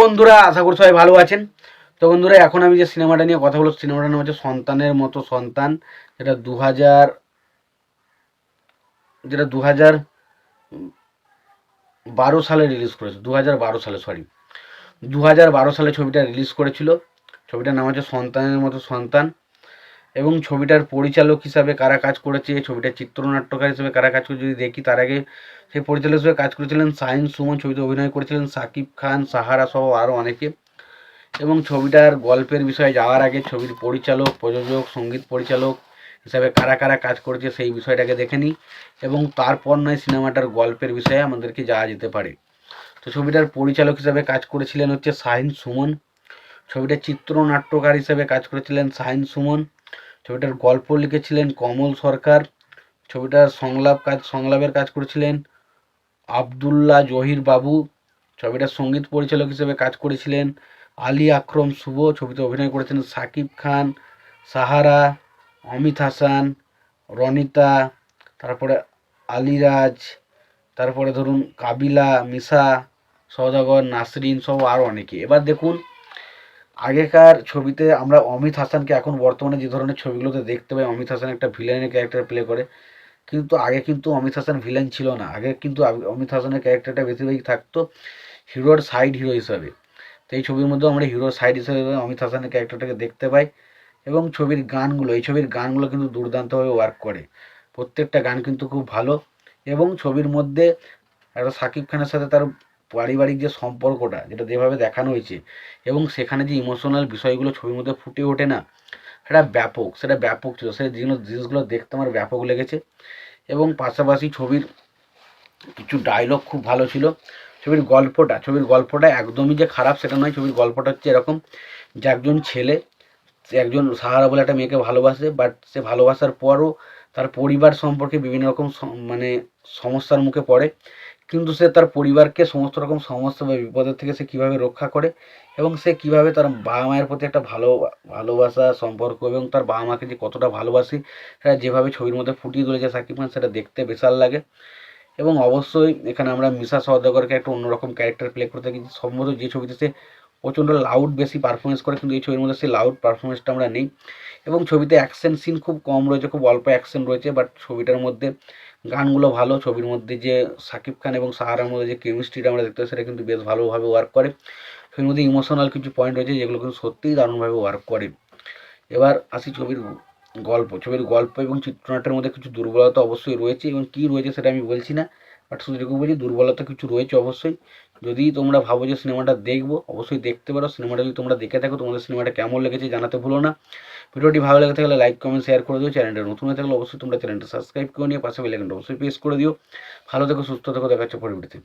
বন্ধুরা, আশা করি সবাই ভালো আছেন। তো বন্ধুরা, এখন আমি যে সিনেমাটা নিয়ে কথা বলবো, সিনেমাটার নাম হচ্ছে সন্তানের মতো সন্তান, যেটা দু হাজার 12 সালে রিলিজ করেছে। 2012 সালে, সরি, 2012 সালে ছবিটা রিলিজ করেছিল। ছবিটার নাম হচ্ছে সন্তানের মতো সন্তান। এবং ছবিটার পরিচালক হিসাবে কারা কাজ করেছে, ছবিটার চিত্রনাট্যকার হিসেবে কারা কাজ করেছে যদি দেখি, তার আগে সেই পরিচালক হিসেবে কাজ করেছিলেন শাহিন সুমন, ছবিতে অভিনয় করেছিলেন সাকিব খান, সাহারা সহ আরও অনেকে। এবং ছবিটার গল্পের বিষয়ে যাওয়ার আগে ছবির পরিচালক, প্রযোজক, সঙ্গীত পরিচালক হিসাবে কারা কারা কাজ করেছে সেই বিষয়টাকে দেখে নিই, এবং তারপর নয় সিনেমাটার গল্পের বিষয়ে আমাদেরকে যাওয়া যেতে পারে। তো ছবিটার পরিচালক হিসাবে কাজ করেছিলেন হচ্ছে শাহিন সুমন। ছবিটার চিত্রনাট্যকার হিসেবে কাজ করেছিলেন শাহিন সুমন। ছবিটার গল্প লিখেছিলেন কমল সরকার। ছবিটার সংলাপের কাজ করেছিলেন আবদুল্লাহ জহির বাবু। ছবিটার সঙ্গীত পরিচালক হিসেবে কাজ করেছিলেন আলী আকরম শুভ। ছবিতে অভিনয় করেছেন সাকিব খান, সাহারা, অমিত হাসান, রনিতা, তারপরে আলিরাজ, তারপরে ধরুন কাবিলা, মিশা সওদাগর, নাসরিন সহ আরও অনেকে। এবার দেখুন, আগেকার ছবিতে আমরা অমিত হাসানকে এখন বর্তমানে যে ধরনের ছবিগুলোতে দেখতে পাই, অমিত হাসান একটা ভিলেনের ক্যারেক্টার প্লে করে, কিন্তু আগে কিন্তু অমিত হাসান ভিলেন ছিল না। আগে কিন্তু অমিত হাসানের ক্যারেক্টারটা বেশিরভাগই থাকতো হিরোর সাইড হিরো হিসাবে। তো এই ছবির মধ্যেও আমরা হিরোর সাইড হিসেবে অমিত হাসানের ক্যারেক্টারটাকে দেখতে পাই। এবং এই ছবির গানগুলো কিন্তু দুর্দান্তভাবে ওয়ার্ক করে। প্রত্যেকটা গান কিন্তু খুব ভালো। এবং ছবির মধ্যে একটা সাকিব খানের সাথে তার পারিবারিক যে সম্পর্কটা, যেটা যেভাবে দেখানো হয়েছে, এবং সেখানে যে ইমোশনাল বিষয়গুলো ছবির মধ্যে ফুটে ওঠে না, সেটা ব্যাপক ছিল। সেই জিনিসগুলো দেখতে আমার ব্যাপক লেগেছে। এবং পাশাপাশি ছবির কিছু ডায়লগ খুব ভালো ছিল। ছবির গল্পটা একদমই যে খারাপ সেটা নয়। ছবির গল্পটা হচ্ছে এরকম যে একজন ছেলে, সে একজন সাহারা বলে একটা মেয়েকে ভালোবাসে, বাট সে ভালোবাসার পরও তার পরিবার সম্পর্কে বিভিন্ন রকম মানে সমস্যার মুখে পড়ে। কিন্তু সে তার পরিবারকে সমস্ত রকম সমস্যা বা বিপদের থেকে সে কীভাবে রক্ষা করে, এবং সে কীভাবে তার বাবা মায়ের প্রতি একটা ভালোবাসা সম্পর্ক, এবং তার বাবা মাকে যে কতটা ভালোবাসে সেটা যেভাবে ছবির মধ্যে ফুটিয়ে তুলেছে সাকিব খান, সেটা দেখতে বিশাল লাগে। এবং অবশ্যই এখানে আমরা মিশা সওদাগরকে একটা অন্যরকম ক্যারেক্টার প্লে করতে দেখি। সম্ভবত যে ছবিতে সে প্রচণ্ড লাউড বেশি পারফরমেন্স করে, কিন্তু এই ছবির মধ্যে সেই লাউড পারফরমেন্সটা আমরা নেই। এবং ছবিতে অ্যাকশন সিন খুব কম রয়েছে, খুব অল্প অ্যাকশন রয়েছে, বাট ছবিটার মধ্যে গানগুলো ভালো। ছবির মধ্যে যে সাকিব খান এবং সাহারার মধ্যে যে কেমিস্ট্রিটা আমরা দেখতে পাই, সেটা কিন্তু বেশ ভালোভাবে ওয়ার্ক করে। ছবির মধ্যে ইমোশনাল কিছু পয়েন্ট রয়েছে যেগুলো কিন্তু সত্যিই দারুণভাবে ওয়ার্ক করে। এবার আসি ছবির গল্প এবং চিত্রনাট্যের মধ্যে কিছু দুর্বলতা অবশ্যই রয়েছে, এবং কী রয়েছে সেটা আমি বলছি না, বাট শুধু এটুকু বলছি দুর্বলতা কিছু রয়েছে অবশ্যই। যদি তোমরা ভাবো যে সিনেমাটা দেখবো, অবশ্যই দেখতে পারো। সিনেমাটা যদি তোমরা দেখে থাকো, তোমাদের সিনেমাটা কেমন লেগেছে জানাতে ভুলো না। ভিডিওটি ভালো লেগে থাকলে লাইক, কমেন্ট, শেয়ার করে দিও। চ্যানেলটা নতুন হয়ে থাকলে অবশ্যই তোমরা চ্যানেলটা সাবস্ক্রাইব করে নিয়ে পাশে বেল আইকনটা অবশ্যই প্রেস করে দিও। ভালো থেকো, সুস্থ থেকো, দেখা হচ্ছে পরবর্তীতে।